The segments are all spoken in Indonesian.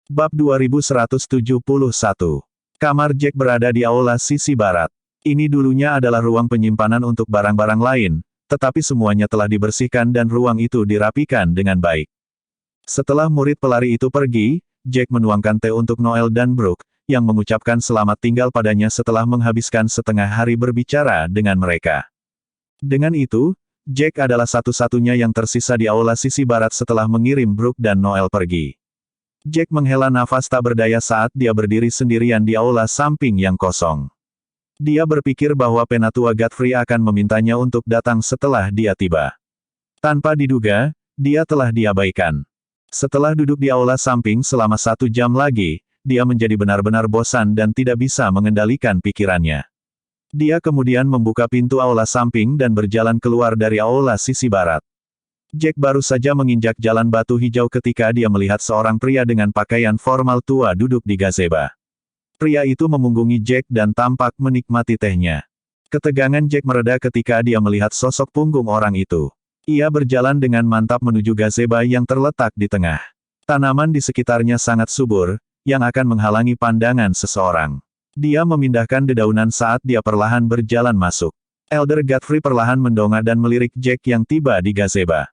Bab 2171. Kamar Jack berada di aula sisi barat. Ini dulunya adalah ruang penyimpanan untuk barang-barang lain, tetapi semuanya telah dibersihkan dan ruang itu dirapikan dengan baik. Setelah murid pelari itu pergi, Jack menuangkan teh untuk Noel dan Brooke, yang mengucapkan selamat tinggal padanya setelah menghabiskan setengah hari berbicara dengan mereka. Dengan itu, Jack adalah satu-satunya yang tersisa di aula sisi barat setelah mengirim Brooke dan Noel pergi. Jack menghela nafas tak berdaya saat dia berdiri sendirian di aula samping yang kosong. Dia berpikir bahwa Penatua Godfrey akan memintanya untuk datang setelah dia tiba. Tanpa diduga, dia telah diabaikan. Setelah duduk di aula samping selama 1 jam lagi, dia menjadi benar-benar bosan dan tidak bisa mengendalikan pikirannya. Dia kemudian membuka pintu aula samping dan berjalan keluar dari aula sisi barat. Jack baru saja menginjak jalan batu hijau ketika dia melihat seorang pria dengan pakaian formal tua duduk di gazebo. Pria itu memunggungi Jack dan tampak menikmati tehnya. Ketegangan Jack mereda ketika dia melihat sosok punggung orang itu. Ia berjalan dengan mantap menuju gazebo yang terletak di tengah. Tanaman di sekitarnya sangat subur, yang akan menghalangi pandangan seseorang. Dia memindahkan dedaunan saat dia perlahan berjalan masuk. Elder Godfrey perlahan mendongak dan melirik Jack yang tiba di gazebo.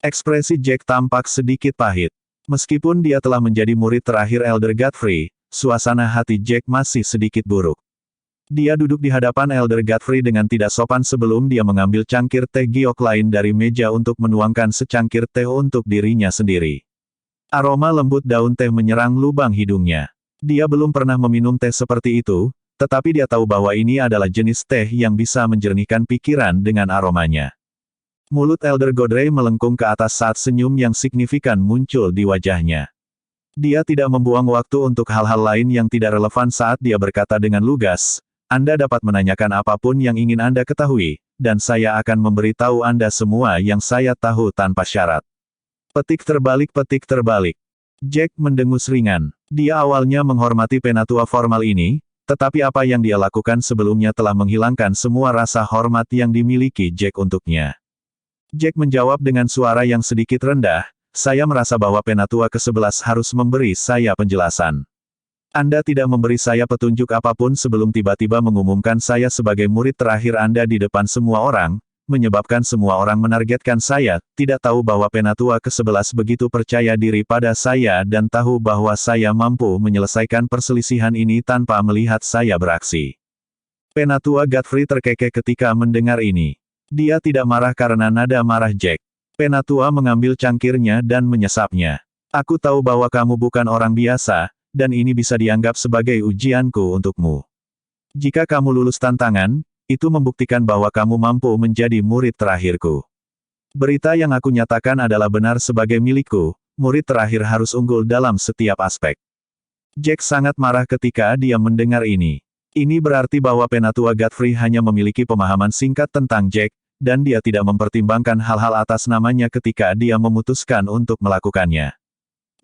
Ekspresi Jack tampak sedikit pahit. Meskipun dia telah menjadi murid terakhir Elder Godfrey, suasana hati Jack masih sedikit buruk. Dia duduk di hadapan Elder Godfrey dengan tidak sopan sebelum dia mengambil cangkir teh giok lain dari meja untuk menuangkan secangkir teh untuk dirinya sendiri. Aroma lembut daun teh menyerang lubang hidungnya. Dia belum pernah meminum teh seperti itu, tetapi dia tahu bahwa ini adalah jenis teh yang bisa menjernihkan pikiran dengan aromanya. Mulut Elder Godfrey melengkung ke atas saat senyum yang signifikan muncul di wajahnya. Dia tidak membuang waktu untuk hal-hal lain yang tidak relevan saat dia berkata dengan lugas, "Anda dapat menanyakan apapun yang ingin Anda ketahui, dan saya akan memberitahu Anda semua yang saya tahu tanpa syarat." Petik terbalik. Jack mendengus ringan. Dia awalnya menghormati penatua formal ini, tetapi apa yang dia lakukan sebelumnya telah menghilangkan semua rasa hormat yang dimiliki Jack untuknya. Jack menjawab dengan suara yang sedikit rendah, "Saya merasa bahwa Penatua ke-11 harus memberi saya penjelasan. Anda tidak memberi saya petunjuk apapun sebelum tiba-tiba mengumumkan saya sebagai murid terakhir Anda di depan semua orang, menyebabkan semua orang menargetkan saya, tidak tahu bahwa Penatua ke-11 begitu percaya diri pada saya dan tahu bahwa saya mampu menyelesaikan perselisihan ini tanpa melihat saya beraksi." Penatua Godfrey terkekeh ketika mendengar ini. Dia tidak marah karena nada marah Jack. Penatua mengambil cangkirnya dan menyesapnya. "Aku tahu bahwa kamu bukan orang biasa, dan ini bisa dianggap sebagai ujianku untukmu. Jika kamu lulus tantangan, itu membuktikan bahwa kamu mampu menjadi murid terakhirku. Berita yang aku nyatakan adalah benar sebagai milikku, murid terakhir harus unggul dalam setiap aspek." Jack sangat marah ketika dia mendengar ini. Ini berarti bahwa Penatua Godfrey hanya memiliki pemahaman singkat tentang Jack, dan dia tidak mempertimbangkan hal-hal atas namanya ketika dia memutuskan untuk melakukannya.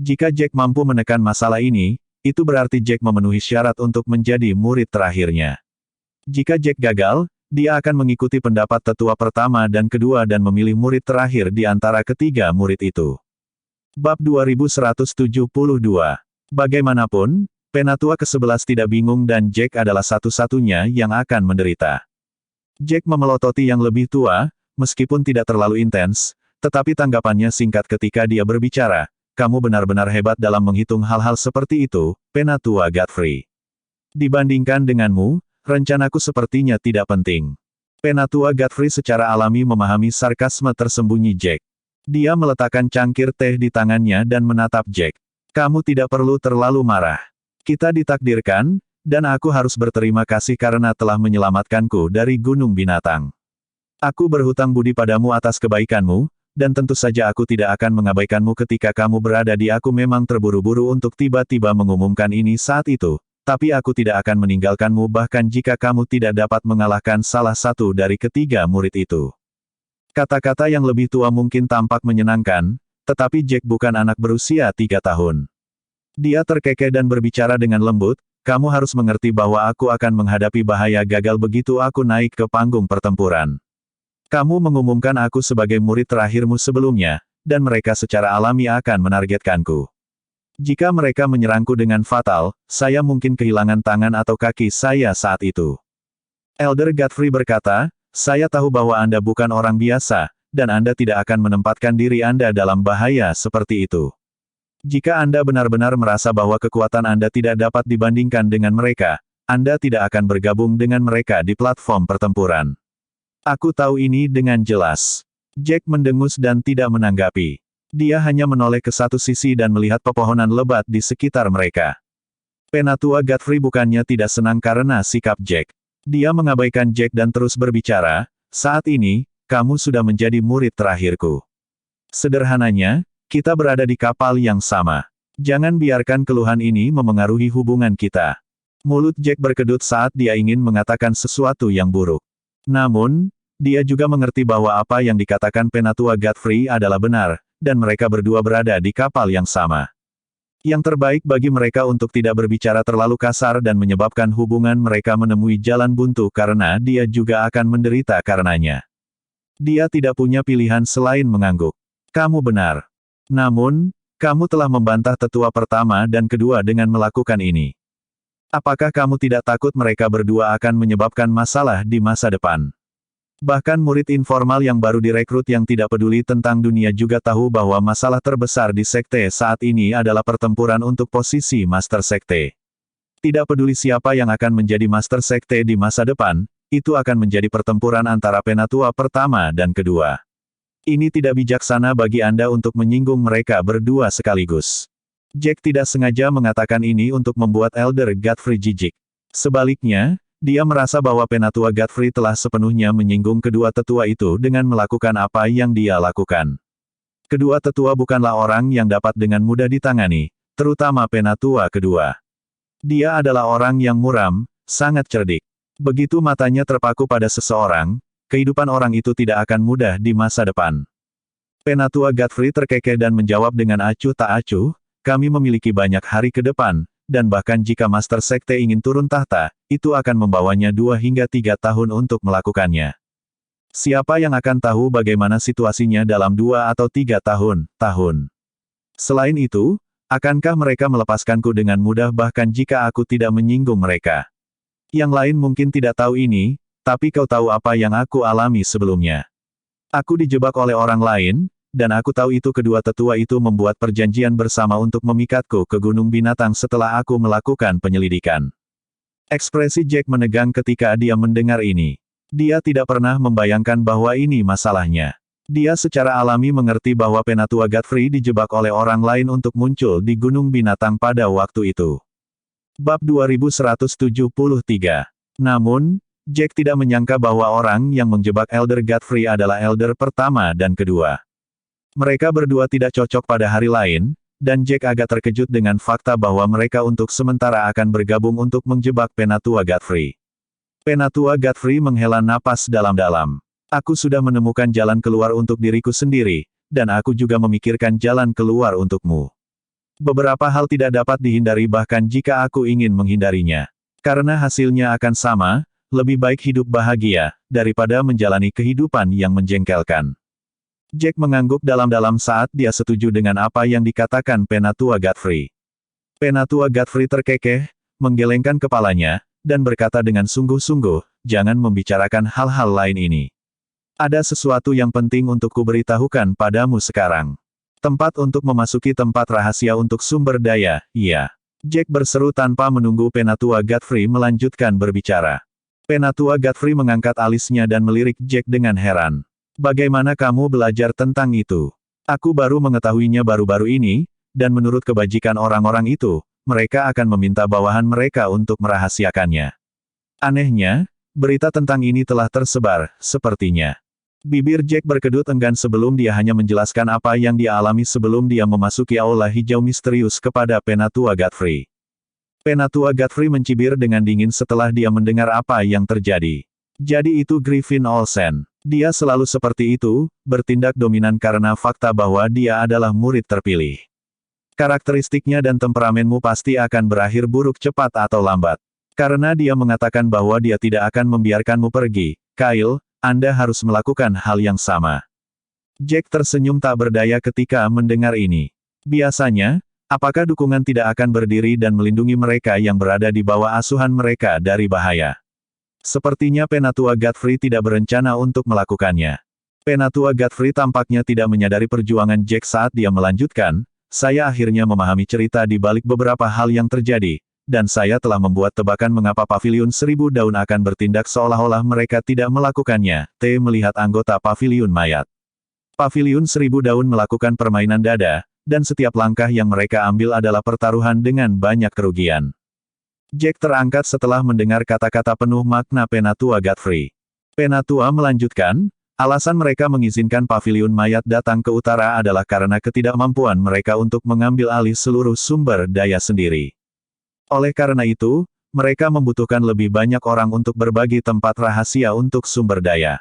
Jika Jack mampu menekan masalah ini, itu berarti Jack memenuhi syarat untuk menjadi murid terakhirnya. Jika Jack gagal, dia akan mengikuti pendapat tetua pertama dan kedua dan memilih murid terakhir di antara ketiga murid itu. Bab 2172. Bagaimanapun, Penatua ke-11 tidak bingung dan Jack adalah satu-satunya yang akan menderita. Jack memelototi yang lebih tua, meskipun tidak terlalu intens, tetapi tanggapannya singkat ketika dia berbicara, "Kamu benar-benar hebat dalam menghitung hal-hal seperti itu, Penatua Godfrey. Dibandingkan denganmu, rencanaku sepertinya tidak penting." Penatua Godfrey secara alami memahami sarkasme tersembunyi Jack. Dia meletakkan cangkir teh di tangannya dan menatap Jack. "Kamu tidak perlu terlalu marah. Kita ditakdirkan, dan aku harus berterima kasih karena telah menyelamatkanku dari gunung binatang. Aku berhutang budi padamu atas kebaikanmu, dan tentu saja aku tidak akan mengabaikanmu ketika kamu berada di aku memang terburu-buru untuk tiba-tiba mengumumkan ini saat itu, tapi aku tidak akan meninggalkanmu bahkan jika kamu tidak dapat mengalahkan salah satu dari ketiga murid itu." Kata-kata yang lebih tua mungkin tampak menyenangkan, tetapi Jack bukan anak berusia 3 tahun. Dia terkekeh dan berbicara dengan lembut, "Kamu harus mengerti bahwa aku akan menghadapi bahaya gagal begitu aku naik ke panggung pertempuran. Kamu mengumumkan aku sebagai murid terakhirmu sebelumnya, dan mereka secara alami akan menargetkanku. Jika mereka menyerangku dengan fatal, saya mungkin kehilangan tangan atau kaki saya saat itu. Elder Godfrey berkata, saya tahu bahwa Anda bukan orang biasa, dan Anda tidak akan menempatkan diri Anda dalam bahaya seperti itu. Jika Anda benar-benar merasa bahwa kekuatan Anda tidak dapat dibandingkan dengan mereka, Anda tidak akan bergabung dengan mereka di platform pertempuran. Aku tahu ini dengan jelas. Jack mendengus dan tidak menanggapi. Dia hanya menoleh ke satu sisi dan melihat pepohonan lebat di sekitar mereka. Penatua Godfrey bukannya tidak senang karena sikap Jack. Dia mengabaikan Jack dan terus berbicara, saat ini, kamu sudah menjadi murid terakhirku. Sederhananya, kita berada di kapal yang sama. Jangan biarkan keluhan ini memengaruhi hubungan kita. Mulut Jack berkedut saat dia ingin mengatakan sesuatu yang buruk. Namun, dia juga mengerti bahwa apa yang dikatakan Penatua Godfrey adalah benar, dan mereka berdua berada di kapal yang sama. Yang terbaik bagi mereka untuk tidak berbicara terlalu kasar dan menyebabkan hubungan mereka menemui jalan buntu karena dia juga akan menderita karenanya. Dia tidak punya pilihan selain mengangguk. Kamu benar. Namun, kamu telah membantah tetua pertama dan kedua dengan melakukan ini. Apakah kamu tidak takut mereka berdua akan menyebabkan masalah di masa depan? Bahkan murid informal yang baru direkrut yang tidak peduli tentang dunia juga tahu bahwa masalah terbesar di sekte saat ini adalah pertempuran untuk posisi Master Sekte. Tidak peduli siapa yang akan menjadi Master Sekte di masa depan, itu akan menjadi pertempuran antara Penatua pertama dan kedua. Ini tidak bijaksana bagi Anda untuk menyinggung mereka berdua sekaligus. Jack tidak sengaja mengatakan ini untuk membuat Elder Godfrey jijik. Sebaliknya, dia merasa bahwa Penatua Godfrey telah sepenuhnya menyinggung kedua tetua itu dengan melakukan apa yang dia lakukan. Kedua tetua bukanlah orang yang dapat dengan mudah ditangani, terutama Penatua kedua. Dia adalah orang yang muram, sangat cerdik. Begitu matanya terpaku pada seseorang, kehidupan orang itu tidak akan mudah di masa depan. Penatua Godfrey terkekeh dan menjawab dengan acuh tak acuh, kami memiliki banyak hari ke depan, dan bahkan jika Master Sekte ingin turun tahta, itu akan membawanya 2 hingga 3 tahun untuk melakukannya. Siapa yang akan tahu bagaimana situasinya dalam 2 atau 3 tahun? Selain itu, akankah mereka melepaskanku dengan mudah bahkan jika aku tidak menyinggung mereka? Yang lain mungkin tidak tahu ini, tapi kau tahu apa yang aku alami sebelumnya. Aku dijebak oleh orang lain, dan aku tahu itu kedua tetua itu membuat perjanjian bersama untuk memikatku ke Gunung Binatang setelah aku melakukan penyelidikan. Ekspresi Jack menegang ketika dia mendengar ini. Dia tidak pernah membayangkan bahwa ini masalahnya. Dia secara alami mengerti bahwa Penatua Godfrey dijebak oleh orang lain untuk muncul di Gunung Binatang pada waktu itu. Bab 2173. Namun, Jack tidak menyangka bahwa orang yang menjebak Elder Godfrey adalah Elder pertama dan kedua. Mereka berdua tidak cocok pada hari lain, dan Jack agak terkejut dengan fakta bahwa mereka untuk sementara akan bergabung untuk menjebak Penatua Godfrey. Penatua Godfrey menghela napas dalam-dalam. Aku sudah menemukan jalan keluar untuk diriku sendiri, dan aku juga memikirkan jalan keluar untukmu. Beberapa hal tidak dapat dihindari bahkan jika aku ingin menghindarinya. Karena hasilnya akan sama, lebih baik hidup bahagia, daripada menjalani kehidupan yang menjengkelkan. Jack mengangguk dalam-dalam saat dia setuju dengan apa yang dikatakan Penatua Godfrey. Penatua Godfrey terkekeh, menggelengkan kepalanya, dan berkata dengan sungguh-sungguh, jangan membicarakan hal-hal lain ini. Ada sesuatu yang penting untuk kuberitahukan padamu sekarang. Tempat untuk memasuki tempat rahasia untuk sumber daya, iya. Jack berseru tanpa menunggu Penatua Godfrey melanjutkan berbicara. Penatua Godfrey mengangkat alisnya dan melirik Jack dengan heran. Bagaimana kamu belajar tentang itu? Aku baru mengetahuinya baru-baru ini, dan menurut kebajikan orang-orang itu, mereka akan meminta bawahan mereka untuk merahasiakannya. Anehnya, berita tentang ini telah tersebar, sepertinya. Bibir Jack berkedut enggan sebelum dia hanya menjelaskan apa yang dia alami sebelum dia memasuki aula hijau misterius kepada Penatua Godfrey. Penatua Godfrey mencibir dengan dingin setelah dia mendengar apa yang terjadi. Jadi itu Griffin Olsen. Dia selalu seperti itu, bertindak dominan karena fakta bahwa dia adalah murid terpilih. Karakteristiknya dan temperamenmu pasti akan berakhir buruk cepat atau lambat. Karena dia mengatakan bahwa dia tidak akan membiarkanmu pergi, Kyle, Anda harus melakukan hal yang sama. Jack tersenyum tak berdaya ketika mendengar ini. Biasanya, Apakah dukungan tidak akan berdiri dan melindungi mereka yang berada di bawah asuhan mereka dari bahaya? Sepertinya Penatua Godfrey tidak berencana untuk melakukannya. Penatua Godfrey tampaknya tidak menyadari perjuangan Jack saat dia melanjutkan, saya akhirnya memahami cerita di balik beberapa hal yang terjadi, dan saya telah membuat tebakan mengapa Paviliun Seribu Daun akan bertindak seolah-olah mereka tidak melakukannya. T. Melihat anggota Paviliun Mayat. Paviliun Seribu Daun melakukan permainan dada, dan setiap langkah yang mereka ambil adalah pertaruhan dengan banyak kerugian. Jack terangkat setelah mendengar kata-kata penuh makna Penatua Godfrey. Penatua melanjutkan, alasan mereka mengizinkan Paviliun Mayat datang ke utara adalah karena ketidakmampuan mereka untuk mengambil alih seluruh sumber daya sendiri. Oleh karena itu, mereka membutuhkan lebih banyak orang untuk berbagi tempat rahasia untuk sumber daya.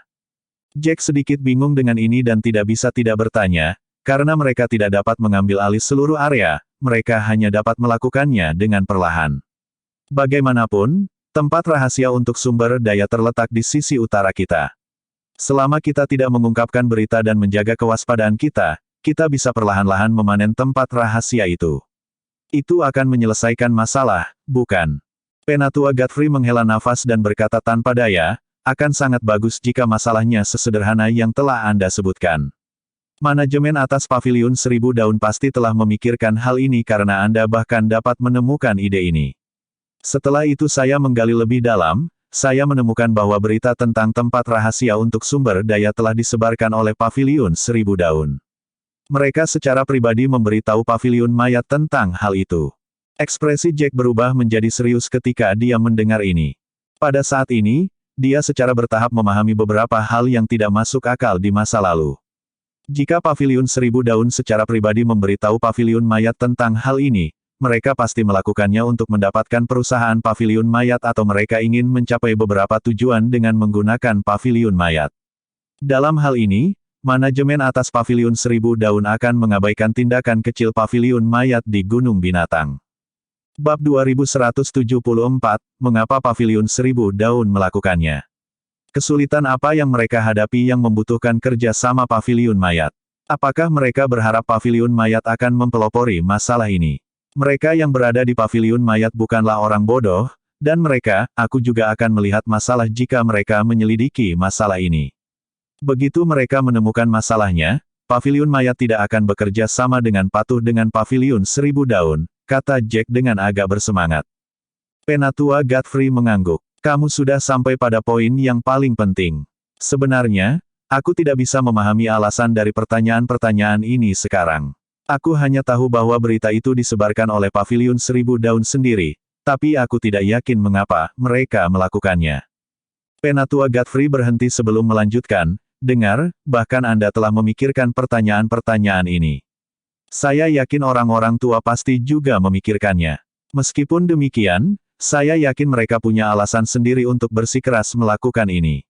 Jack sedikit bingung dengan ini dan tidak bisa tidak bertanya, karena mereka tidak dapat mengambil alih seluruh area, mereka hanya dapat melakukannya dengan perlahan. Bagaimanapun, tempat rahasia untuk sumber daya terletak di sisi utara kita. Selama kita tidak mengungkapkan berita dan menjaga kewaspadaan kita, kita bisa perlahan-lahan memanen tempat rahasia itu. Itu akan menyelesaikan masalah, bukan? Penatua Godfrey menghela nafas dan berkata tanpa daya, akan sangat bagus jika masalahnya sesederhana yang telah Anda sebutkan. Manajemen atas Paviliun Seribu Daun pasti telah memikirkan hal ini karena Anda bahkan dapat menemukan ide ini. Setelah itu saya menggali lebih dalam, saya menemukan bahwa berita tentang tempat rahasia untuk sumber daya telah disebarkan oleh Paviliun Seribu Daun. Mereka secara pribadi memberitahu Paviliun Mayat tentang hal itu. Ekspresi Jack berubah menjadi serius ketika dia mendengar ini. Pada saat ini, dia secara bertahap memahami beberapa hal yang tidak masuk akal di masa lalu. Jika Paviliun Seribu Daun secara pribadi memberitahu Paviliun Mayat tentang hal ini, mereka pasti melakukannya untuk mendapatkan perusahaan Paviliun Mayat atau mereka ingin mencapai beberapa tujuan dengan menggunakan Paviliun Mayat. Dalam hal ini, manajemen atas Paviliun Seribu Daun akan mengabaikan tindakan kecil Paviliun Mayat di Gunung Binatang. Bab 2174, Mengapa Paviliun Seribu Daun melakukannya? Kesulitan apa yang mereka hadapi yang membutuhkan kerja sama Paviliun Mayat? Apakah mereka berharap Paviliun Mayat akan mempelopori masalah ini? Mereka yang berada di Paviliun Mayat bukanlah orang bodoh, dan mereka, aku juga akan melihat masalah jika mereka menyelidiki masalah ini. Begitu mereka menemukan masalahnya, Paviliun Mayat tidak akan bekerja sama dengan patuh dengan Paviliun Seribu Daun, kata Jack dengan agak bersemangat. Penatua Godfrey mengangguk. Kamu sudah sampai pada poin yang paling penting. Sebenarnya, aku tidak bisa memahami alasan dari pertanyaan-pertanyaan ini sekarang. Aku hanya tahu bahwa berita itu disebarkan oleh Paviliun Seribu Daun sendiri, tapi aku tidak yakin mengapa mereka melakukannya. Penatua Godfrey berhenti sebelum melanjutkan, dengar, bahkan Anda telah memikirkan pertanyaan-pertanyaan ini. Saya yakin orang-orang tua pasti juga memikirkannya. Meskipun demikian, saya yakin mereka punya alasan sendiri untuk bersikeras melakukan ini.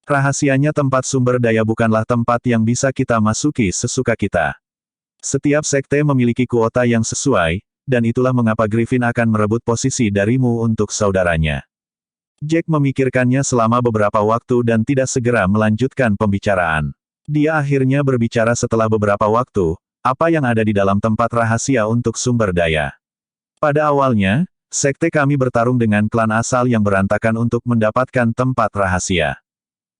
Rahasianya tempat sumber daya bukanlah tempat yang bisa kita masuki sesuka kita. Setiap sekte memiliki kuota yang sesuai, dan itulah mengapa Griffin akan merebut posisi darimu untuk saudaranya. Jack memikirkannya selama beberapa waktu dan tidak segera melanjutkan pembicaraan. Dia akhirnya berbicara setelah beberapa waktu, apa yang ada di dalam tempat rahasia untuk sumber daya. Pada awalnya, sekte kami bertarung dengan klan asal yang berantakan untuk mendapatkan tempat rahasia.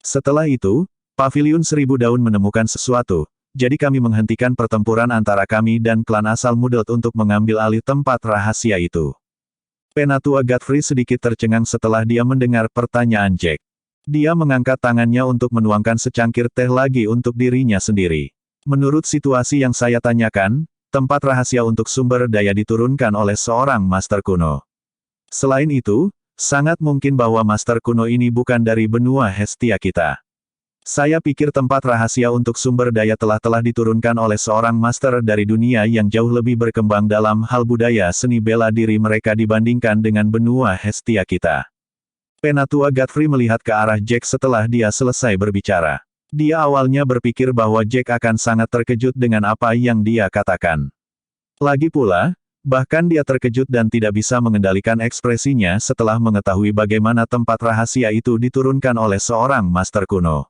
Setelah itu, Paviliun Seribu Daun menemukan sesuatu, jadi kami menghentikan pertempuran antara kami dan klan asal Mudelt untuk mengambil alih tempat rahasia itu. Penatua Godfrey sedikit tercengang setelah dia mendengar pertanyaan Jack. Dia mengangkat tangannya untuk menuangkan secangkir teh lagi untuk dirinya sendiri. Menurut situasi yang saya tanyakan, tempat rahasia untuk sumber daya diturunkan oleh seorang master kuno. Selain itu, sangat mungkin bahwa master kuno ini bukan dari benua Hestia kita. Saya pikir tempat rahasia untuk sumber daya telah diturunkan oleh seorang master dari dunia yang jauh lebih berkembang dalam hal budaya seni bela diri mereka dibandingkan dengan benua Hestia kita. Penatua Godfrey melihat ke arah Jack setelah dia selesai berbicara. Dia awalnya berpikir bahwa Jack akan sangat terkejut dengan apa yang dia katakan. Lagi pula, bahkan dia terkejut dan tidak bisa mengendalikan ekspresinya setelah mengetahui bagaimana tempat rahasia itu diturunkan oleh seorang master kuno.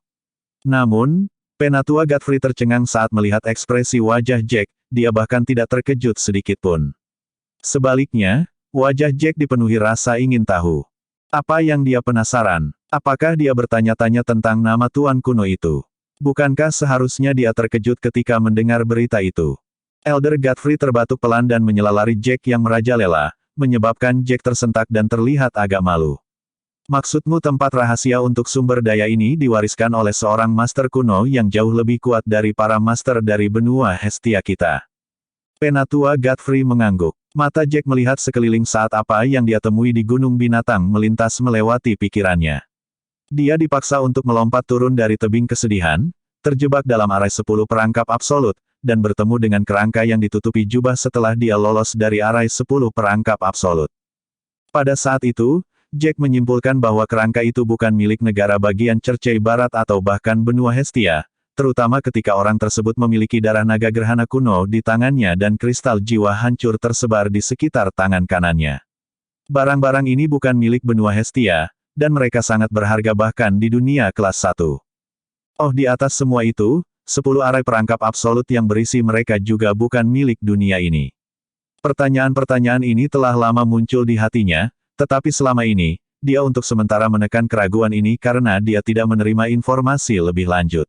Namun, Penatua Godfrey tercengang saat melihat ekspresi wajah Jack, dia bahkan tidak terkejut sedikit pun. Sebaliknya, wajah Jack dipenuhi rasa ingin tahu. Apa yang dia penasaran? Apakah dia bertanya-tanya tentang nama Tuan kuno itu? Bukankah seharusnya dia terkejut ketika mendengar berita itu? Elder Godfrey terbatuk pelan dan menyelalari Jack yang merajalela, menyebabkan Jack tersentak dan terlihat agak malu. Maksudmu tempat rahasia untuk sumber daya ini diwariskan oleh seorang master kuno yang jauh lebih kuat dari para master dari benua Hestia kita. Penatua Godfrey mengangguk. Mata Jack melihat sekeliling saat apa yang dia temui di gunung binatang melintas melewati pikirannya. Dia dipaksa untuk melompat turun dari tebing kesedihan, terjebak dalam arai 10 perangkap absolut, dan bertemu dengan kerangka yang ditutupi jubah setelah dia lolos dari arai 10 perangkap absolut. Pada saat itu, Jack menyimpulkan bahwa kerangka itu bukan milik negara bagian Cercei Barat atau bahkan benua Hestia, terutama ketika orang tersebut memiliki darah naga gerhana kuno di tangannya dan kristal jiwa hancur tersebar di sekitar tangan kanannya. Barang-barang ini bukan milik benua Hestia, dan mereka sangat berharga bahkan di dunia kelas 1. Oh, di atas semua itu, 10 arai perangkap absolut yang berisi mereka juga bukan milik dunia ini. Pertanyaan-pertanyaan ini telah lama muncul di hatinya, tetapi selama ini, dia untuk sementara menekan keraguan ini karena dia tidak menerima informasi lebih lanjut.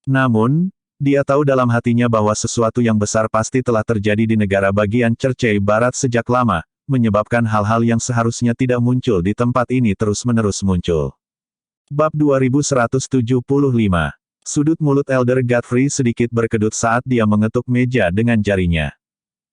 Namun, dia tahu dalam hatinya bahwa sesuatu yang besar pasti telah terjadi di negara bagian Cercei Barat sejak lama, menyebabkan hal-hal yang seharusnya tidak muncul di tempat ini terus-menerus muncul. Bab 2175. Sudut mulut Elder Godfrey sedikit berkedut saat dia mengetuk meja dengan jarinya.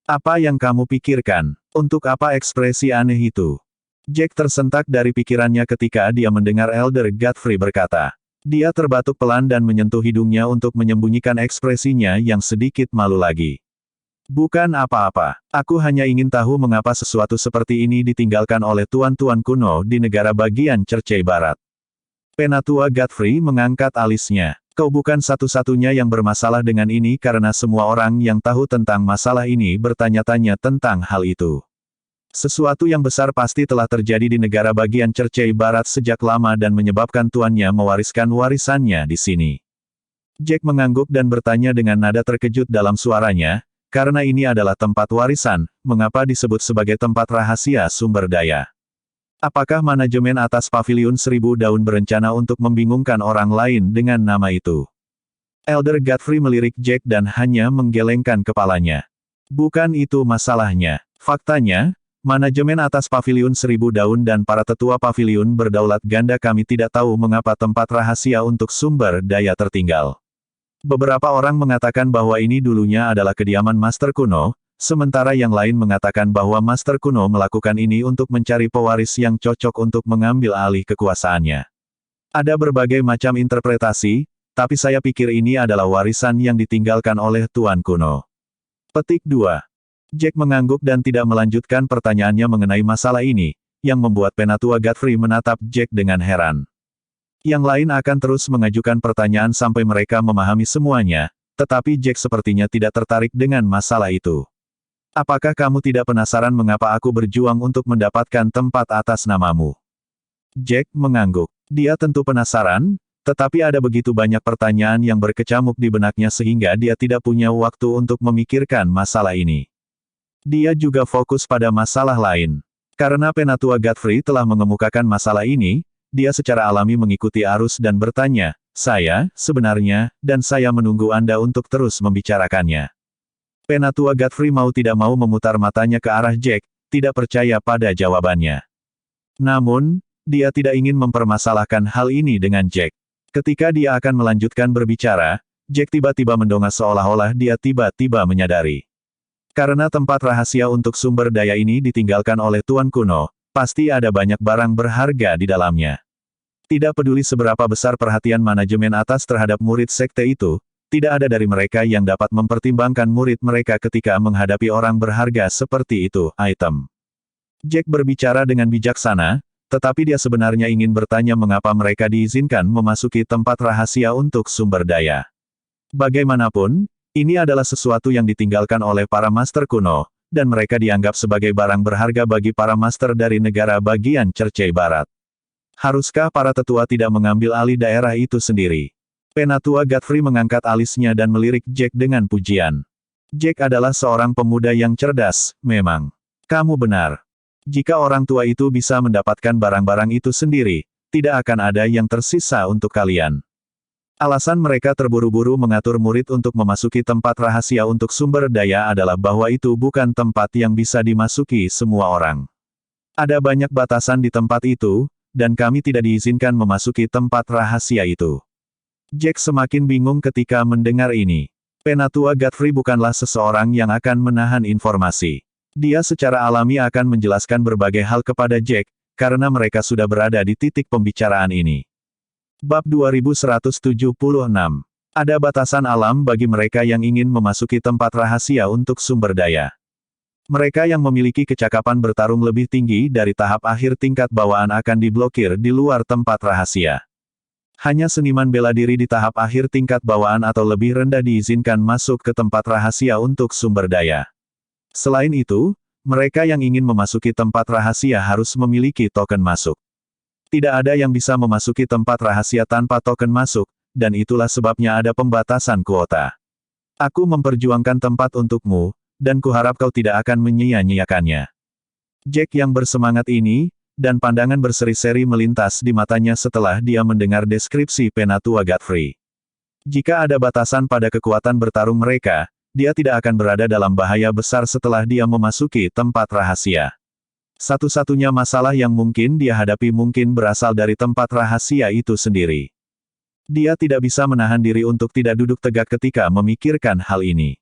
Apa yang kamu pikirkan? Untuk apa ekspresi aneh itu? Jack tersentak dari pikirannya ketika dia mendengar Elder Godfrey berkata. Dia terbatuk pelan dan menyentuh hidungnya untuk menyembunyikan ekspresinya yang sedikit malu lagi. Bukan apa-apa, aku hanya ingin tahu mengapa sesuatu seperti ini ditinggalkan oleh tuan-tuan kuno di negara bagian Cercei Barat. Penatua Godfrey mengangkat alisnya. Kau bukan satu-satunya yang bermasalah dengan ini karena semua orang yang tahu tentang masalah ini bertanya-tanya tentang hal itu. Sesuatu yang besar pasti telah terjadi di negara bagian Cercei Barat sejak lama dan menyebabkan tuannya mewariskan warisannya di sini. Jack mengangguk dan bertanya dengan nada terkejut dalam suaranya, karena ini adalah tempat warisan, mengapa disebut sebagai tempat rahasia sumber daya? Apakah manajemen atas Paviliun 1000 Daun berencana untuk membingungkan orang lain dengan nama itu? Elder Godfrey melirik Jack dan hanya menggelengkan kepalanya. Bukan itu masalahnya. Faktanya, manajemen atas Paviliun 1000 Daun dan para tetua Paviliun berdaulat ganda kami tidak tahu mengapa tempat rahasia untuk sumber daya tertinggal. Beberapa orang mengatakan bahwa ini dulunya adalah kediaman Master Kuno, sementara yang lain mengatakan bahwa Master Kuno melakukan ini untuk mencari pewaris yang cocok untuk mengambil alih kekuasaannya. Ada berbagai macam interpretasi, tapi saya pikir ini adalah warisan yang ditinggalkan oleh Tuan Kuno. Petik 2. Jack mengangguk dan tidak melanjutkan pertanyaannya mengenai masalah ini, yang membuat Penatua Godfrey menatap Jack dengan heran. Yang lain akan terus mengajukan pertanyaan sampai mereka memahami semuanya, tetapi Jack sepertinya tidak tertarik dengan masalah itu. Apakah kamu tidak penasaran mengapa aku berjuang untuk mendapatkan tempat atas namamu? Jack mengangguk. Dia tentu penasaran, tetapi ada begitu banyak pertanyaan yang berkecamuk di benaknya sehingga dia tidak punya waktu untuk memikirkan masalah ini. Dia juga fokus pada masalah lain. Karena Penatua Godfrey telah mengemukakan masalah ini, dia secara alami mengikuti arus dan bertanya, sebenarnya, dan saya menunggu Anda untuk terus membicarakannya. Penatua Godfrey mau tidak mau memutar matanya ke arah Jack, tidak percaya pada jawabannya. Namun, dia tidak ingin mempermasalahkan hal ini dengan Jack. Ketika dia akan melanjutkan berbicara, Jack tiba-tiba mendongak seolah-olah dia tiba-tiba menyadari. Karena tempat rahasia untuk sumber daya ini ditinggalkan oleh Tuan Kuno, pasti ada banyak barang berharga di dalamnya. Tidak peduli seberapa besar perhatian manajemen atas terhadap murid sekte itu, tidak ada dari mereka yang dapat mempertimbangkan murid mereka ketika menghadapi orang berharga seperti itu, item. Jack berbicara dengan bijaksana, tetapi dia sebenarnya ingin bertanya mengapa mereka diizinkan memasuki tempat rahasia untuk sumber daya. Bagaimanapun, ini adalah sesuatu yang ditinggalkan oleh para master kuno, dan mereka dianggap sebagai barang berharga bagi para master dari negara bagian Cercei Barat. Haruskah para tetua tidak mengambil alih daerah itu sendiri? Penatua Godfrey mengangkat alisnya dan melirik Jack dengan pujian. Jack adalah seorang pemuda yang cerdas, memang. Kamu benar. Jika orang tua itu bisa mendapatkan barang-barang itu sendiri, tidak akan ada yang tersisa untuk kalian. Alasan mereka terburu-buru mengatur murid untuk memasuki tempat rahasia untuk sumber daya adalah bahwa itu bukan tempat yang bisa dimasuki semua orang. Ada banyak batasan di tempat itu, dan kami tidak diizinkan memasuki tempat rahasia itu. Jack semakin bingung ketika mendengar ini. Penatua Godfrey bukanlah seseorang yang akan menahan informasi. Dia secara alami akan menjelaskan berbagai hal kepada Jack, karena mereka sudah berada di titik pembicaraan ini. Bab 2176. Ada batasan alam bagi mereka yang ingin memasuki tempat rahasia untuk sumber daya. Mereka yang memiliki kecakapan bertarung lebih tinggi dari tahap akhir tingkat bawaan akan diblokir di luar tempat rahasia. Hanya seniman bela diri di tahap akhir tingkat bawaan atau lebih rendah diizinkan masuk ke tempat rahasia untuk sumber daya. Selain itu, mereka yang ingin memasuki tempat rahasia harus memiliki token masuk. Tidak ada yang bisa memasuki tempat rahasia tanpa token masuk, dan itulah sebabnya ada pembatasan kuota. Aku memperjuangkan tempat untukmu, dan kuharap kau tidak akan menyia-nyiakannya. Jack yang bersemangat ini, dan pandangan berseri-seri melintas di matanya setelah dia mendengar deskripsi Penatua Godfrey. Jika ada batasan pada kekuatan bertarung mereka, dia tidak akan berada dalam bahaya besar setelah dia memasuki tempat rahasia. Satu-satunya masalah yang mungkin dia hadapi mungkin berasal dari tempat rahasia itu sendiri. Dia tidak bisa menahan diri untuk tidak duduk tegak ketika memikirkan hal ini.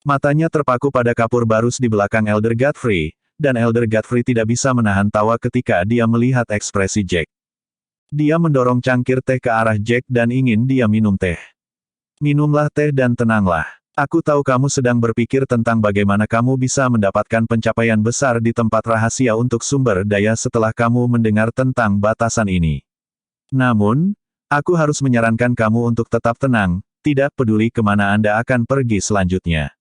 Matanya terpaku pada kapur barus di belakang Elder Godfrey, dan Elder Godfrey tidak bisa menahan tawa ketika dia melihat ekspresi Jack. Dia mendorong cangkir teh ke arah Jack dan ingin dia minum teh. Minumlah teh dan tenanglah. Aku tahu kamu sedang berpikir tentang bagaimana kamu bisa mendapatkan pencapaian besar di tempat rahasia untuk sumber daya setelah kamu mendengar tentang batasan ini. Namun, aku harus menyarankan kamu untuk tetap tenang, tidak peduli kemana Anda akan pergi selanjutnya.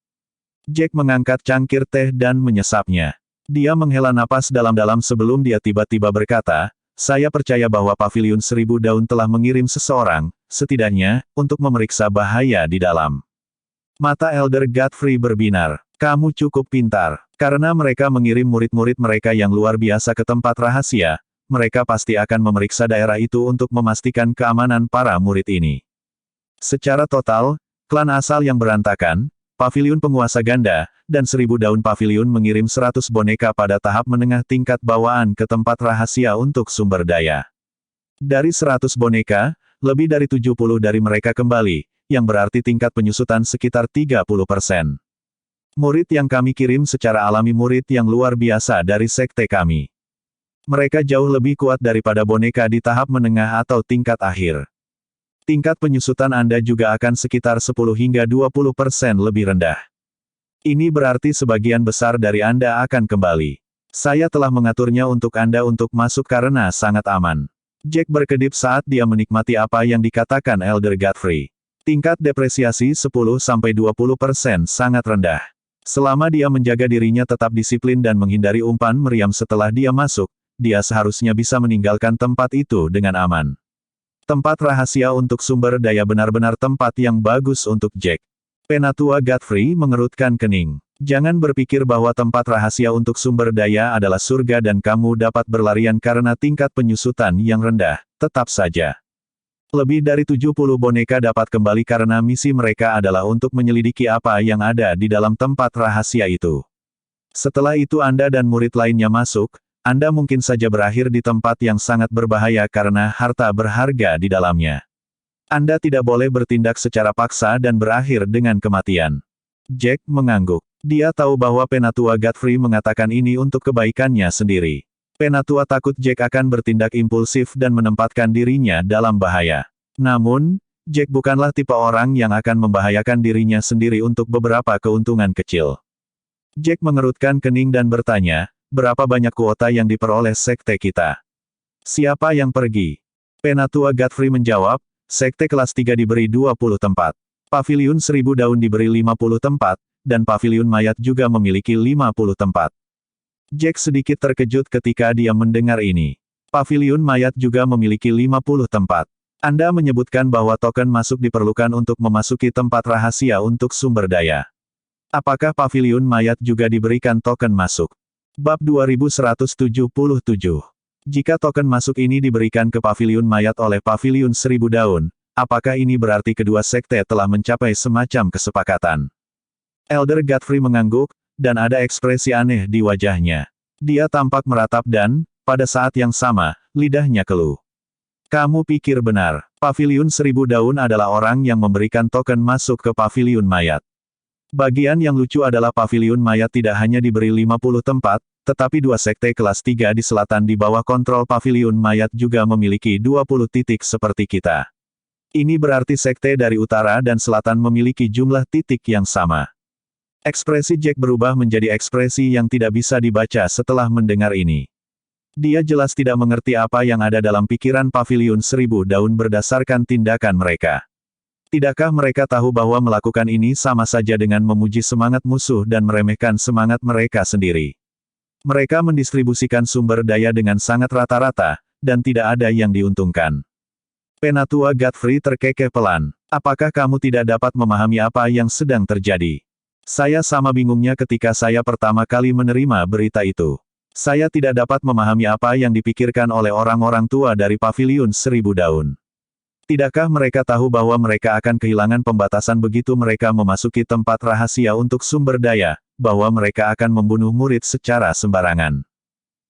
Jack mengangkat cangkir teh dan menyesapnya. Dia menghela napas dalam-dalam sebelum dia tiba-tiba berkata, saya percaya bahwa Paviliun Seribu Daun telah mengirim seseorang, setidaknya, untuk memeriksa bahaya di dalam. Mata Elder Godfrey berbinar. Kamu cukup pintar. Karena mereka mengirim murid-murid mereka yang luar biasa ke tempat rahasia, mereka pasti akan memeriksa daerah itu untuk memastikan keamanan para murid ini. Secara total, klan asal yang berantakan, Paviliun Penguasa Ganda, dan 1000 Daun Paviliun mengirim 100 boneka pada tahap menengah tingkat bawaan ke tempat rahasia untuk sumber daya. Dari 100 boneka, lebih dari 70 dari mereka kembali, yang berarti tingkat penyusutan sekitar 30%. Murid yang kami kirim secara alami murid yang luar biasa dari sekte kami. Mereka jauh lebih kuat daripada boneka di tahap menengah atau tingkat akhir. Tingkat penyusutan Anda juga akan sekitar 10 hingga 20% lebih rendah. Ini berarti sebagian besar dari Anda akan kembali. Saya telah mengaturnya untuk Anda untuk masuk karena sangat aman. Jack berkedip saat dia menikmati apa yang dikatakan Elder Godfrey. Tingkat depresiasi 10-20% sangat rendah. Selama dia menjaga dirinya tetap disiplin dan menghindari umpan meriam setelah dia masuk, dia seharusnya bisa meninggalkan tempat itu dengan aman. Tempat rahasia untuk sumber daya benar-benar tempat yang bagus untuk Jack. Penatua Godfrey mengerutkan kening. Jangan berpikir bahwa tempat rahasia untuk sumber daya adalah surga dan kamu dapat berlarian karena tingkat penyusutan yang rendah. Tetap saja. Lebih dari 70 boneka dapat kembali karena misi mereka adalah untuk menyelidiki apa yang ada di dalam tempat rahasia itu. Setelah itu Anda dan murid lainnya masuk, Anda mungkin saja berakhir di tempat yang sangat berbahaya karena harta berharga di dalamnya. Anda tidak boleh bertindak secara paksa dan berakhir dengan kematian. Jack mengangguk. Dia tahu bahwa Penatua Godfrey mengatakan ini untuk kebaikannya sendiri. Penatua takut Jack akan bertindak impulsif dan menempatkan dirinya dalam bahaya. Namun, Jack bukanlah tipe orang yang akan membahayakan dirinya sendiri untuk beberapa keuntungan kecil. Jack mengerutkan kening dan bertanya, berapa banyak kuota yang diperoleh sekte kita? Siapa yang pergi? Penatua Godfrey menjawab, sekte kelas 3 diberi 20 tempat. Paviliun 1000 Daun diberi 50 tempat, dan Paviliun Mayat juga memiliki 50 tempat. Jack sedikit terkejut ketika dia mendengar ini. Paviliun Mayat juga memiliki 50 tempat. Anda menyebutkan bahwa token masuk diperlukan untuk memasuki tempat rahasia untuk sumber daya. Apakah paviliun mayat juga diberikan token masuk? Bab 2177. Jika token masuk ini diberikan ke paviliun mayat oleh paviliun 1000 daun, apakah ini berarti kedua sekte telah mencapai semacam kesepakatan? Elder Godfrey mengangguk, dan ada ekspresi aneh di wajahnya. Dia tampak meratap dan, pada saat yang sama, lidahnya keluh. Kamu pikir benar, paviliun 1000 daun adalah orang yang memberikan token masuk ke paviliun mayat. Bagian yang lucu adalah paviliun mayat tidak hanya diberi 50 tempat, tetapi dua sekte kelas 3 di selatan di bawah kontrol paviliun mayat juga memiliki 20 titik seperti kita. Ini berarti sekte dari utara dan selatan memiliki jumlah titik yang sama. Ekspresi Jack berubah menjadi ekspresi yang tidak bisa dibaca setelah mendengar ini. Dia jelas tidak mengerti apa yang ada dalam pikiran paviliun 1000 daun berdasarkan tindakan mereka. Tidakkah mereka tahu bahwa melakukan ini sama saja dengan memuji semangat musuh dan meremehkan semangat mereka sendiri? Mereka mendistribusikan sumber daya dengan sangat rata-rata, dan tidak ada yang diuntungkan. Penatua Godfrey terkekeh pelan. Apakah kamu tidak dapat memahami apa yang sedang terjadi? Saya sama bingungnya ketika saya pertama kali menerima berita itu. Saya tidak dapat memahami apa yang dipikirkan oleh orang-orang tua dari paviliun 1000 daun. Tidakkah mereka tahu bahwa mereka akan kehilangan pembatasan begitu mereka memasuki tempat rahasia untuk sumber daya, bahwa mereka akan membunuh murid secara sembarangan?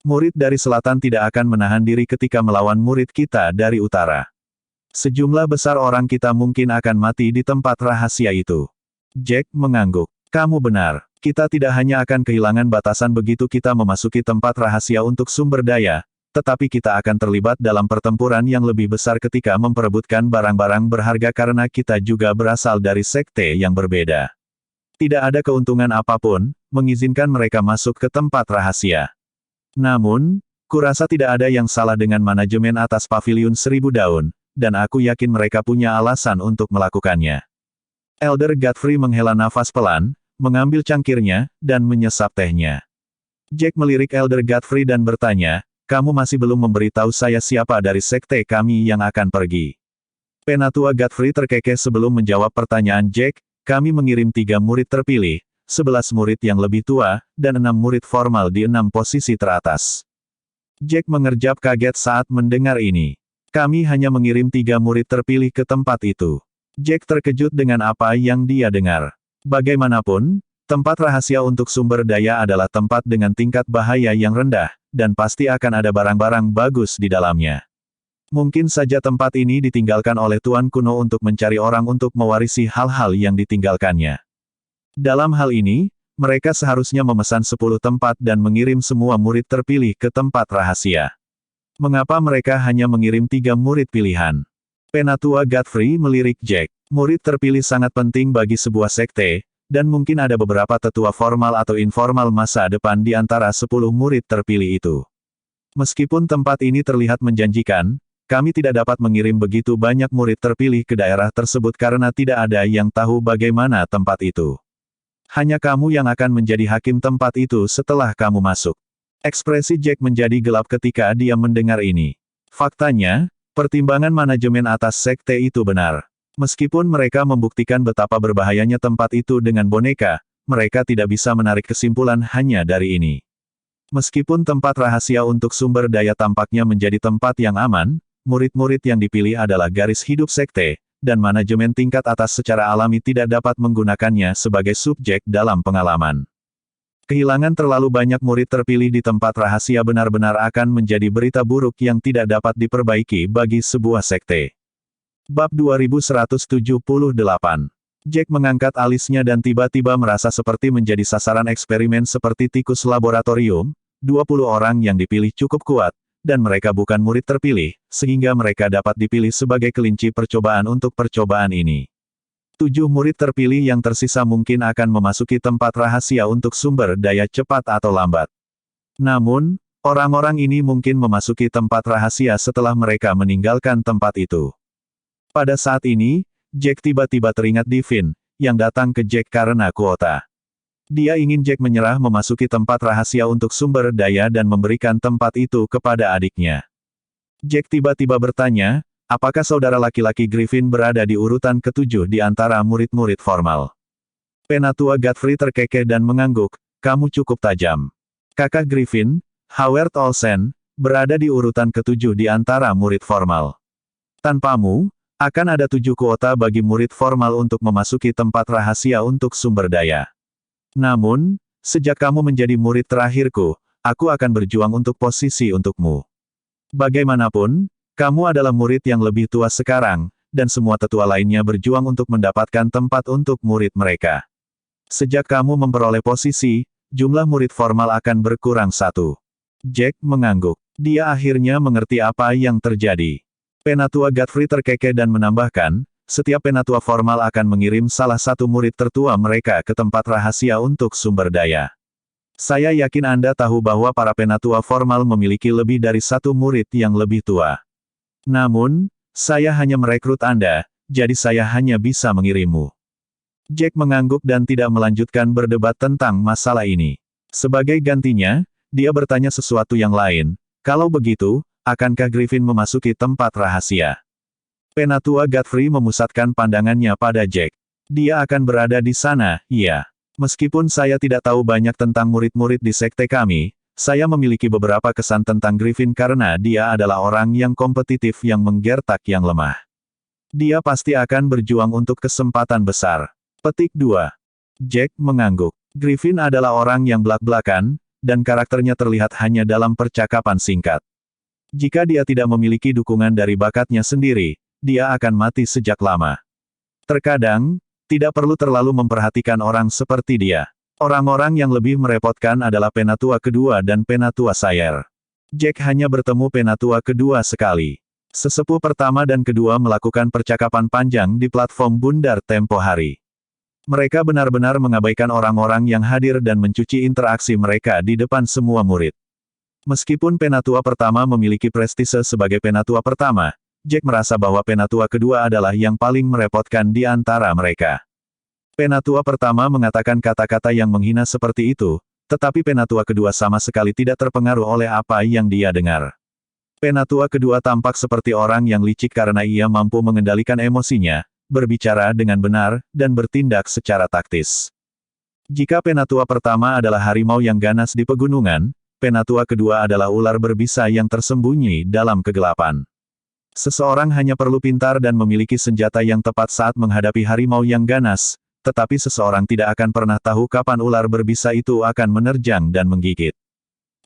Murid dari selatan tidak akan menahan diri ketika melawan murid kita dari utara. Sejumlah besar orang kita mungkin akan mati di tempat rahasia itu. Jack mengangguk. Kamu benar. Kita tidak hanya akan kehilangan batasan begitu kita memasuki tempat rahasia untuk sumber daya, tetapi kita akan terlibat dalam pertempuran yang lebih besar ketika memperebutkan barang-barang berharga karena kita juga berasal dari sekte yang berbeda. Tidak ada keuntungan apapun, mengizinkan mereka masuk ke tempat rahasia. Namun, kurasa tidak ada yang salah dengan manajemen atas paviliun 1000 daun, dan aku yakin mereka punya alasan untuk melakukannya. Elder Godfrey menghela nafas pelan, mengambil cangkirnya, dan menyesap tehnya. Jack melirik Elder Godfrey dan bertanya, kamu masih belum memberitahu saya siapa dari sekte kami yang akan pergi. Penatua Godfrey terkekeh sebelum menjawab pertanyaan Jack, kami mengirim 3 murid terpilih, 11 murid yang lebih tua, dan 6 murid formal di 6 posisi teratas. Jack mengerjap kaget saat mendengar ini. Kami hanya mengirim 3 murid terpilih ke tempat itu. Jack terkejut dengan apa yang dia dengar. Bagaimanapun, tempat rahasia untuk sumber daya adalah tempat dengan tingkat bahaya yang rendah, dan pasti akan ada barang-barang bagus di dalamnya. Mungkin saja tempat ini ditinggalkan oleh Tuan Kuno untuk mencari orang untuk mewarisi hal-hal yang ditinggalkannya. Dalam hal ini, mereka seharusnya memesan 10 tempat dan mengirim semua murid terpilih ke tempat rahasia. Mengapa mereka hanya mengirim 3 murid pilihan? Penatua Godfrey melirik Jack. Murid terpilih sangat penting bagi sebuah sekte, dan mungkin ada beberapa tetua formal atau informal masa depan di antara 10 murid terpilih itu. Meskipun tempat ini terlihat menjanjikan, kami tidak dapat mengirim begitu banyak murid terpilih ke daerah tersebut karena tidak ada yang tahu bagaimana tempat itu. Hanya kamu yang akan menjadi hakim tempat itu setelah kamu masuk. Ekspresi Jack menjadi gelap ketika dia mendengar ini. Faktanya, pertimbangan manajemen atas sekte itu benar. Meskipun mereka membuktikan betapa berbahayanya tempat itu dengan boneka, mereka tidak bisa menarik kesimpulan hanya dari ini. Meskipun tempat rahasia untuk sumber daya tampaknya menjadi tempat yang aman, murid-murid yang dipilih adalah garis hidup sekte, dan manajemen tingkat atas secara alami tidak dapat menggunakannya sebagai subjek dalam pengalaman. Kehilangan terlalu banyak murid terpilih di tempat rahasia benar-benar akan menjadi berita buruk yang tidak dapat diperbaiki bagi sebuah sekte. Bab 2178. Jack mengangkat alisnya dan tiba-tiba merasa seperti menjadi sasaran eksperimen seperti tikus laboratorium. 20 orang yang dipilih cukup kuat, dan mereka bukan murid terpilih, sehingga mereka dapat dipilih sebagai kelinci percobaan untuk percobaan ini. 7 murid terpilih yang tersisa mungkin akan memasuki tempat rahasia untuk sumber daya cepat atau lambat. Namun, orang-orang ini mungkin memasuki tempat rahasia setelah mereka meninggalkan tempat itu. Pada saat ini, Jack tiba-tiba teringat Divin, yang datang ke Jack karena kuota. Dia ingin Jack menyerah memasuki tempat rahasia untuk sumber daya dan memberikan tempat itu kepada adiknya. Jack tiba-tiba bertanya, Apakah saudara laki-laki Griffin berada di urutan ketujuh di antara murid-murid formal? Penatua Godfrey terkekeh dan mengangguk, kamu cukup tajam. Kakak Griffin, Howard Olsen, berada di urutan ketujuh di antara murid formal. Tanpamu, akan ada 7 kuota bagi murid formal untuk memasuki tempat rahasia untuk sumber daya. Namun, sejak kamu menjadi murid terakhirku, aku akan berjuang untuk posisi untukmu. Bagaimanapun, kamu adalah murid yang lebih tua sekarang, dan semua tetua lainnya berjuang untuk mendapatkan tempat untuk murid mereka. Sejak kamu memperoleh posisi, jumlah murid formal akan berkurang 1. Jack mengangguk. Dia akhirnya mengerti apa yang terjadi. Penatua Godfrey terkekeh dan menambahkan, setiap penatua formal akan mengirim salah satu murid tertua mereka ke tempat rahasia untuk sumber daya. Saya yakin Anda tahu bahwa para penatua formal memiliki lebih dari 1 murid yang lebih tua. Namun, saya hanya merekrut Anda, jadi saya hanya bisa mengirimmu. Jack mengangguk dan tidak melanjutkan berdebat tentang masalah ini. Sebagai gantinya, dia bertanya sesuatu yang lain. Kalau begitu, akankah Griffin memasuki tempat rahasia? Penatua Godfrey memusatkan pandangannya pada Jack. Dia akan berada di sana, iya. Meskipun saya tidak tahu banyak tentang murid-murid di sekte kami, saya memiliki beberapa kesan tentang Griffin karena dia adalah orang yang kompetitif yang menggertak yang lemah. Dia pasti akan berjuang untuk kesempatan besar. Petik 2. Jack mengangguk. Griffin adalah orang yang belak-belakan, dan karakternya terlihat hanya dalam percakapan singkat. Jika dia tidak memiliki dukungan dari bakatnya sendiri, dia akan mati sejak lama. Terkadang, tidak perlu terlalu memperhatikan orang seperti dia. Orang-orang yang lebih merepotkan adalah penatua kedua dan penatua Sayer. Jack hanya bertemu penatua kedua sekali. Sesepuh pertama dan kedua melakukan percakapan panjang di platform bundar tempo hari. Mereka benar-benar mengabaikan orang-orang yang hadir dan mencuci interaksi mereka di depan semua murid. Meskipun penatua pertama memiliki prestise sebagai penatua pertama, Jack merasa bahwa penatua kedua adalah yang paling merepotkan di antara mereka. Penatua pertama mengatakan kata-kata yang menghina seperti itu, tetapi penatua kedua sama sekali tidak terpengaruh oleh apa yang dia dengar. Penatua kedua tampak seperti orang yang licik karena ia mampu mengendalikan emosinya, berbicara dengan benar, dan bertindak secara taktis. Jika penatua pertama adalah harimau yang ganas di pegunungan, penatua kedua adalah ular berbisa yang tersembunyi dalam kegelapan. Seseorang hanya perlu pintar dan memiliki senjata yang tepat saat menghadapi harimau yang ganas, tetapi seseorang tidak akan pernah tahu kapan ular berbisa itu akan menerjang dan menggigit.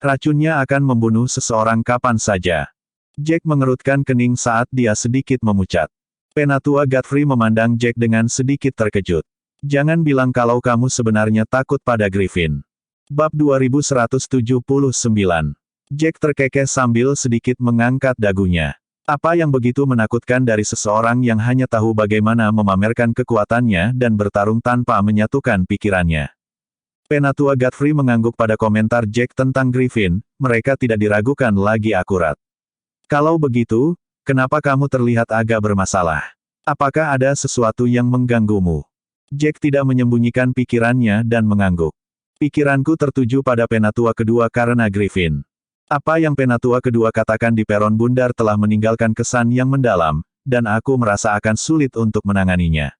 Racunnya akan membunuh seseorang kapan saja. Jack mengerutkan kening saat dia sedikit memucat. Penatua Godfrey memandang Jack dengan sedikit terkejut. Jangan bilang kalau kamu sebenarnya takut pada Griffin. Bab 2179. Jack terkekeh sambil sedikit mengangkat dagunya. Apa yang begitu menakutkan dari seseorang yang hanya tahu bagaimana memamerkan kekuatannya dan bertarung tanpa menyatukan pikirannya? Penatua Godfrey mengangguk pada komentar Jack tentang Griffin, mereka tidak diragukan lagi akurat. Kalau begitu, kenapa kamu terlihat agak bermasalah? Apakah ada sesuatu yang mengganggumu? Jack tidak menyembunyikan pikirannya dan mengangguk. Pikiranku tertuju pada penatua kedua karena Griffin. Apa yang penatua kedua katakan di peron bundar telah meninggalkan kesan yang mendalam, dan aku merasa akan sulit untuk menanganinya.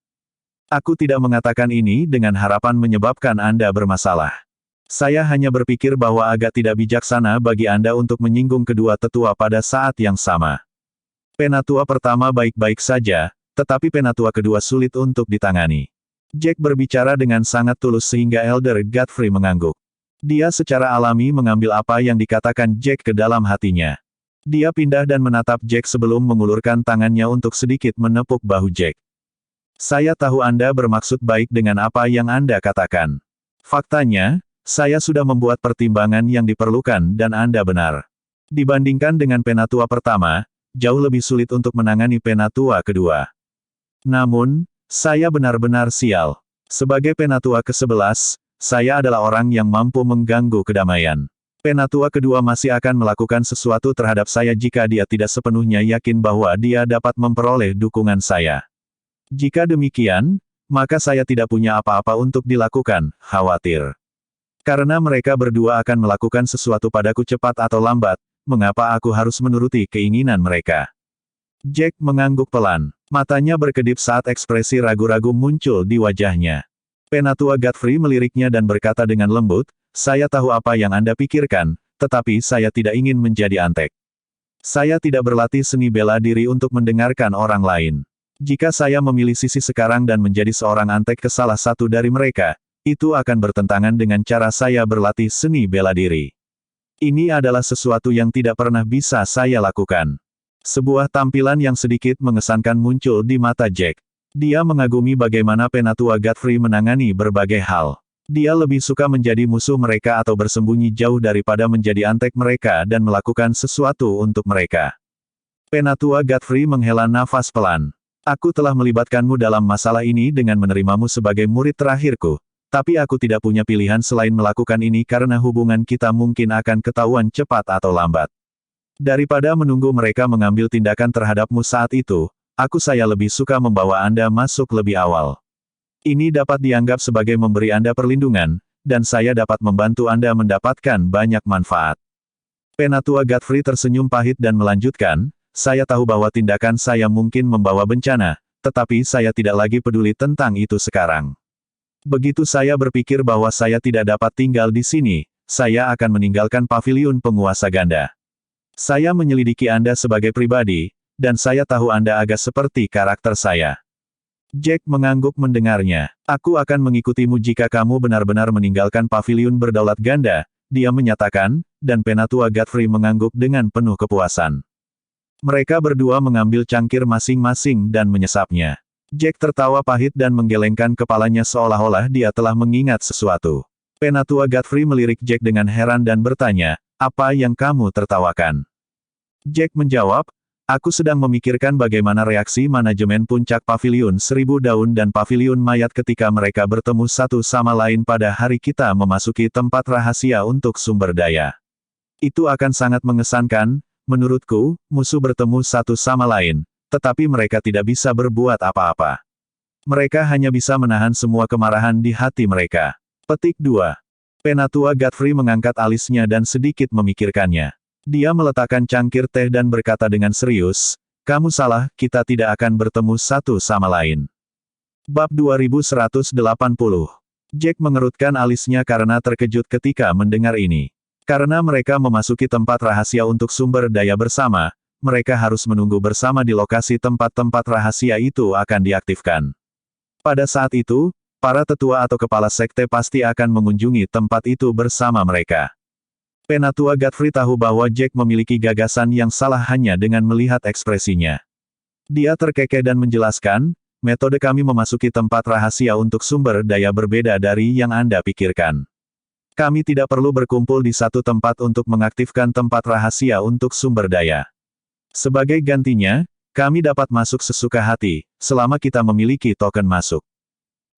Aku tidak mengatakan ini dengan harapan menyebabkan Anda bermasalah. Saya hanya berpikir bahwa agak tidak bijaksana bagi Anda untuk menyinggung kedua tetua pada saat yang sama. Penatua pertama baik-baik saja, tetapi penatua kedua sulit untuk ditangani. Jack berbicara dengan sangat tulus sehingga Elder Godfrey mengangguk. Dia secara alami mengambil apa yang dikatakan Jack ke dalam hatinya. Dia pindah dan menatap Jack sebelum mengulurkan tangannya untuk sedikit menepuk bahu Jack. Saya tahu Anda bermaksud baik dengan apa yang Anda katakan. Faktanya, saya sudah membuat pertimbangan yang diperlukan dan Anda benar. Dibandingkan dengan penatua pertama, jauh lebih sulit untuk menangani penatua kedua. Namun, saya benar-benar sial. Sebagai penatua ke-11, saya adalah orang yang mampu mengganggu kedamaian. Penatua kedua masih akan melakukan sesuatu terhadap saya jika dia tidak sepenuhnya yakin bahwa dia dapat memperoleh dukungan saya. Jika demikian, maka saya tidak punya apa-apa untuk dilakukan, khawatir. Karena mereka berdua akan melakukan sesuatu padaku cepat atau lambat, mengapa aku harus menuruti keinginan mereka? Jack mengangguk pelan. Matanya berkedip saat ekspresi ragu-ragu muncul di wajahnya. Penatua Godfrey meliriknya dan berkata dengan lembut, "Saya tahu apa yang Anda pikirkan, tetapi saya tidak ingin menjadi antek. Saya tidak berlatih seni bela diri untuk mendengarkan orang lain. Jika saya memilih sisi sekarang dan menjadi seorang antek ke salah satu dari mereka, itu akan bertentangan dengan cara saya berlatih seni bela diri. Ini adalah sesuatu yang tidak pernah bisa saya lakukan." Sebuah tampilan yang sedikit mengesankan muncul di mata Jack. Dia mengagumi bagaimana Penatua Godfrey menangani berbagai hal. Dia lebih suka menjadi musuh mereka atau bersembunyi jauh daripada menjadi antek mereka dan melakukan sesuatu untuk mereka. Penatua Godfrey menghela nafas pelan. "Aku telah melibatkanmu dalam masalah ini dengan menerimamu sebagai murid terakhirku. Tapi aku tidak punya pilihan selain melakukan ini karena hubungan kita mungkin akan ketahuan cepat atau lambat. Daripada menunggu mereka mengambil tindakan terhadapmu saat itu, saya lebih suka membawa Anda masuk lebih awal. Ini dapat dianggap sebagai memberi Anda perlindungan, dan saya dapat membantu Anda mendapatkan banyak manfaat." Penatua Godfrey tersenyum pahit dan melanjutkan, "Saya tahu bahwa tindakan saya mungkin membawa bencana, tetapi saya tidak lagi peduli tentang itu sekarang. Begitu saya berpikir bahwa saya tidak dapat tinggal di sini, saya akan meninggalkan paviliun penguasa ganda. Saya menyelidiki Anda sebagai pribadi, dan saya tahu Anda agak seperti karakter saya." Jack mengangguk mendengarnya. "Aku akan mengikutimu jika kamu benar-benar meninggalkan paviliun berdaulat ganda," dia menyatakan, dan Penatua Godfrey mengangguk dengan penuh kepuasan. Mereka berdua mengambil cangkir masing-masing dan menyesapnya. Jack tertawa pahit dan menggelengkan kepalanya seolah-olah dia telah mengingat sesuatu. Penatua Godfrey melirik Jack dengan heran dan bertanya, "Apa yang kamu tertawakan?" Jack menjawab, "Aku sedang memikirkan bagaimana reaksi manajemen puncak Paviliun Seribu Daun dan Paviliun Mayat ketika mereka bertemu satu sama lain pada hari kita memasuki tempat rahasia untuk sumber daya. Itu akan sangat mengesankan, menurutku, musuh bertemu satu sama lain, tetapi mereka tidak bisa berbuat apa-apa. Mereka hanya bisa menahan semua kemarahan di hati mereka." Petik 2. Penatua Godfrey mengangkat alisnya dan sedikit memikirkannya. Dia meletakkan cangkir teh dan berkata dengan serius, "Kamu salah, kita tidak akan bertemu satu sama lain." Bab 2180. Jack mengerutkan alisnya karena terkejut ketika mendengar ini. Karena mereka memasuki tempat rahasia untuk sumber daya bersama, mereka harus menunggu bersama di lokasi tempat-tempat rahasia itu akan diaktifkan. Pada saat itu, para tetua atau kepala sekte pasti akan mengunjungi tempat itu bersama mereka. Penatua Godfrey tahu bahwa Jack memiliki gagasan yang salah hanya dengan melihat ekspresinya. Dia terkekeh dan menjelaskan, "Metode kami memasuki tempat rahasia untuk sumber daya berbeda dari yang Anda pikirkan. Kami tidak perlu berkumpul di satu tempat untuk mengaktifkan tempat rahasia untuk sumber daya. Sebagai gantinya, kami dapat masuk sesuka hati, selama kita memiliki token masuk."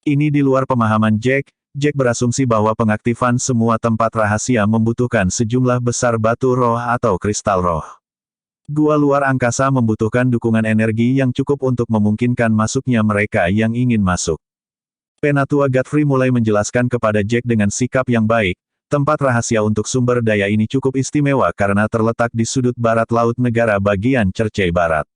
Ini di luar pemahaman Jack. Jack berasumsi bahwa pengaktifan semua tempat rahasia membutuhkan sejumlah besar batu roh atau kristal roh. Gua luar angkasa membutuhkan dukungan energi yang cukup untuk memungkinkan masuknya mereka yang ingin masuk. Penatua Godfrey mulai menjelaskan kepada Jack dengan sikap yang baik, tempat rahasia untuk sumber daya ini cukup istimewa karena terletak di sudut barat laut negara bagian Cercei Barat.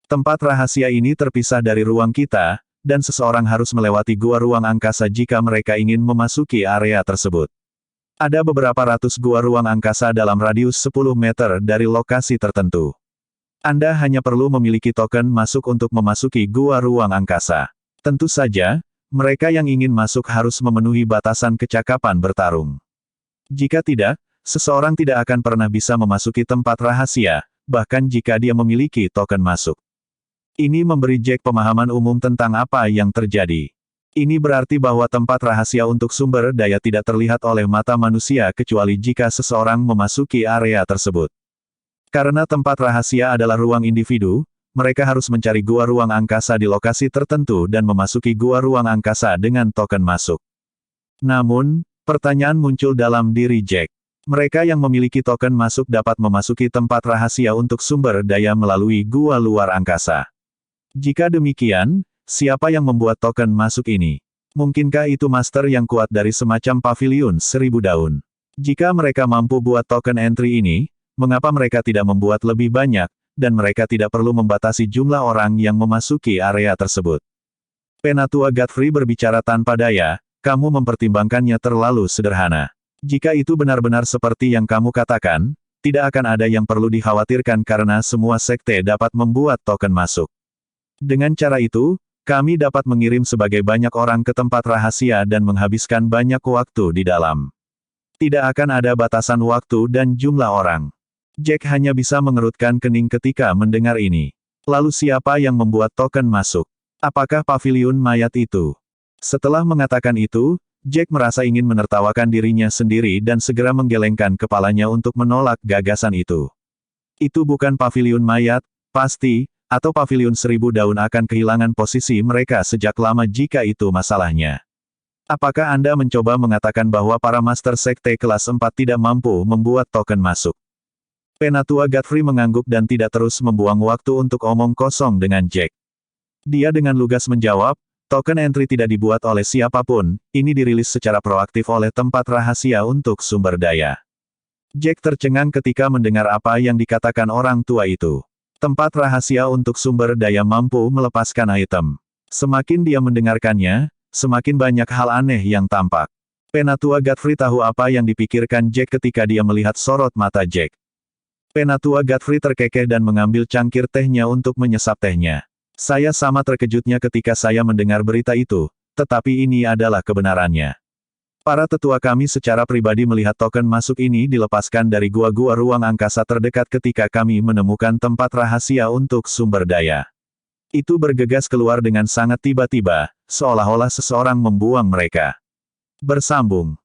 Tempat rahasia ini terpisah dari ruang kita, dan seseorang harus melewati gua ruang angkasa jika mereka ingin memasuki area tersebut. Ada beberapa ratus gua ruang angkasa dalam radius 10 meter dari lokasi tertentu. Anda hanya perlu memiliki token masuk untuk memasuki gua ruang angkasa. Tentu saja, mereka yang ingin masuk harus memenuhi batasan kecakapan bertarung. Jika tidak, seseorang tidak akan pernah bisa memasuki tempat rahasia, bahkan jika dia memiliki token masuk. Ini memberi Jack pemahaman umum tentang apa yang terjadi. Ini berarti bahwa tempat rahasia untuk sumber daya tidak terlihat oleh mata manusia kecuali jika seseorang memasuki area tersebut. Karena tempat rahasia adalah ruang individu, mereka harus mencari gua ruang angkasa di lokasi tertentu dan memasuki gua ruang angkasa dengan token masuk. Namun, pertanyaan muncul dalam diri Jack. Mereka yang memiliki token masuk dapat memasuki tempat rahasia untuk sumber daya melalui gua luar angkasa. Jika demikian, siapa yang membuat token masuk ini? Mungkinkah itu master yang kuat dari semacam paviliun 1000 daun? Jika mereka mampu buat token entry ini, mengapa mereka tidak membuat lebih banyak, dan mereka tidak perlu membatasi jumlah orang yang memasuki area tersebut. Penatua Godfrey berbicara tanpa daya, kamu mempertimbangkannya terlalu sederhana. Jika itu benar-benar seperti yang kamu katakan, tidak akan ada yang perlu dikhawatirkan karena semua sekte dapat membuat token masuk. Dengan cara itu, kami dapat mengirim sebagai banyak orang ke tempat rahasia dan menghabiskan banyak waktu di dalam. Tidak akan ada batasan waktu dan jumlah orang. Jack hanya bisa mengerutkan kening ketika mendengar ini. Lalu siapa yang membuat token masuk? Apakah paviliun mayat itu? Setelah mengatakan itu, Jack merasa ingin menertawakan dirinya sendiri dan segera menggelengkan kepalanya untuk menolak gagasan itu. Itu bukan paviliun mayat, pasti, atau paviliun 1000 daun akan kehilangan posisi mereka sejak lama jika itu masalahnya. Apakah Anda mencoba mengatakan bahwa para Master Sekte kelas 4 tidak mampu membuat token masuk? Penatua Godfrey mengangguk dan tidak terus membuang waktu untuk omong kosong dengan Jack. Dia dengan lugas menjawab, token entry tidak dibuat oleh siapapun, ini dirilis secara proaktif oleh tempat rahasia untuk sumber daya. Jack tercengang ketika mendengar apa yang dikatakan orang tua itu. Tempat rahasia untuk sumber daya mampu melepaskan item. Semakin dia mendengarkannya, semakin banyak hal aneh yang tampak. Penatua Godfrey tahu apa yang dipikirkan Jack ketika dia melihat sorot mata Jack. Penatua Godfrey terkekeh dan mengambil cangkir tehnya untuk menyesap tehnya. Saya sama terkejutnya ketika saya mendengar berita itu, tetapi ini adalah kebenarannya. Para tetua kami secara pribadi melihat token masuk ini dilepaskan dari gua-gua ruang angkasa terdekat ketika kami menemukan tempat rahasia untuk sumber daya. Itu bergegas keluar dengan sangat tiba-tiba, seolah-olah seseorang membuang mereka. Bersambung.